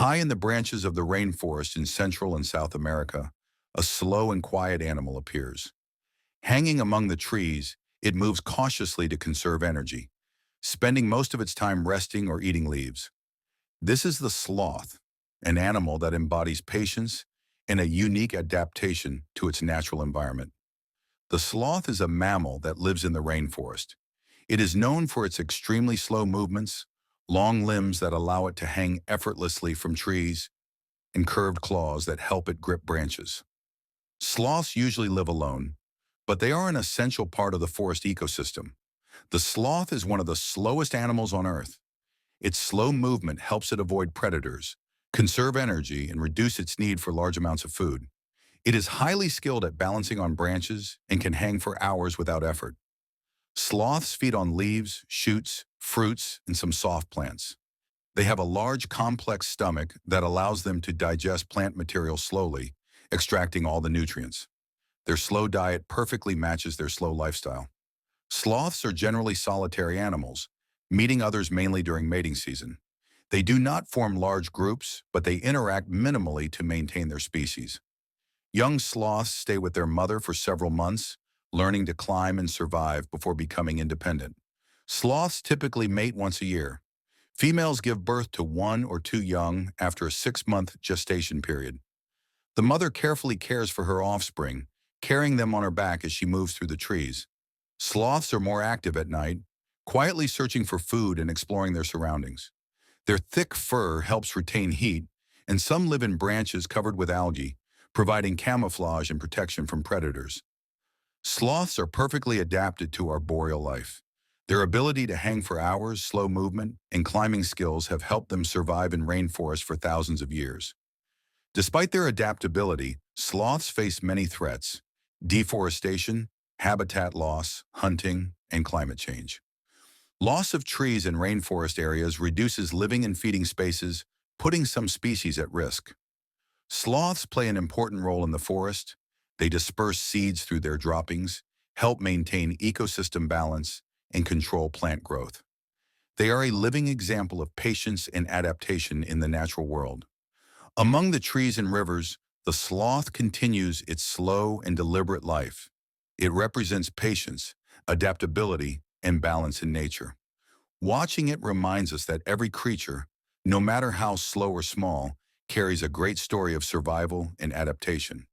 High in the branches of the rainforest in Central and South America, a slow and quiet animal appears. Hanging among the trees, it moves cautiously to conserve energy, spending most of its time resting or eating leaves. This is the sloth, an animal that embodies patience and a unique adaptation to its natural environment. The sloth is a mammal that lives in the rainforest. It is known for its extremely slow movements, long limbs that allow it to hang effortlessly from trees, and curved claws that help it grip branches. Sloths usually live alone, but they are an essential part of the forest ecosystem. The sloth is one of the slowest animals on Earth. Its slow movement helps it avoid predators, conserve energy, and reduce its need for large amounts of food. It is highly skilled at balancing on branches and can hang for hours without effort. Sloths feed on leaves, shoots, fruits, and some soft plants. They have a large, complex stomach that allows them to digest plant material slowly, extracting all the nutrients. Their slow diet perfectly matches their slow lifestyle. Sloths are generally solitary animals, meeting others mainly during mating season. They do not form large groups, but they interact minimally to maintain their species. Young sloths stay with their mother for several months, learning to climb and survive before becoming independent. Sloths typically mate once a year. Females give birth to one or two young after a 6-month gestation period. The mother carefully cares for her offspring, carrying them on her back as she moves through the trees. Sloths are more active at night, quietly searching for food and exploring their surroundings. Their thick fur helps retain heat, and some live in branches covered with algae, providing camouflage and protection from predators. Sloths are perfectly adapted to arboreal life. Their ability to hang for hours, slow movement, and climbing skills have helped them survive in rainforests for thousands of years. Despite their adaptability, sloths face many threats: deforestation, habitat loss, hunting, and climate change. Loss of trees in rainforest areas reduces living and feeding spaces, putting some species at risk. Sloths play an important role in the forest. They disperse seeds through their droppings, help maintain ecosystem balance, and control plant growth. They are a living example of patience and adaptation in the natural world. Among the trees and rivers, the sloth continues its slow and deliberate life. It represents patience, adaptability, and balance in nature. Watching it reminds us that every creature, no matter how slow or small, carries a great story of survival and adaptation.